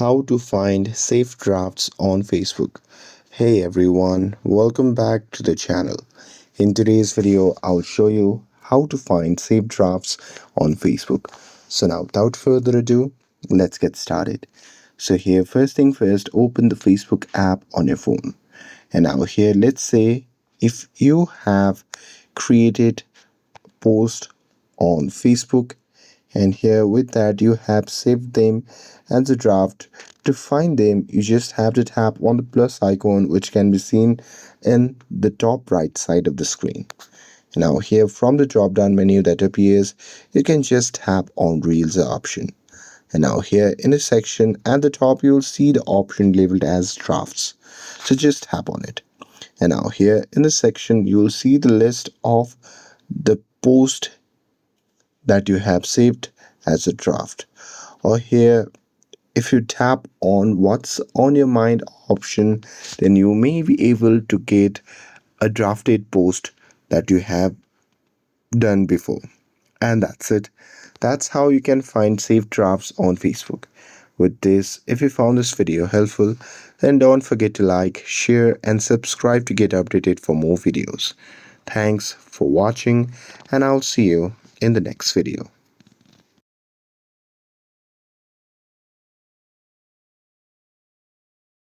How to find saved drafts on Facebook. Hey everyone, welcome back to the channel. In today's video, I'll show you how to find saved drafts on Facebook. So now without further ado, let's get started. So here, first thing first, open the Facebook app on your phone. And now here, let's say if you have created a post on Facebook, and here with that you have saved them as a draft. To find them, you just have to tap on the plus icon, which can be seen in the top right side of the screen. Now here from the drop down menu that appears, you can just tap on Reels option. And now here in a section at the top, you'll see the option labeled as drafts, so just tap on it. And now here in the section, you'll see the list of the post that you have saved as a draft. Or here, if you tap on what's on your mind option, then you may be able to get a drafted post that you have done before. And that's it. That's how you can find saved drafts on Facebook. With this, if you found this video helpful, then don't forget to like, share, and subscribe to get updated for more videos. Thanks for watching, and I'll see you in the next video.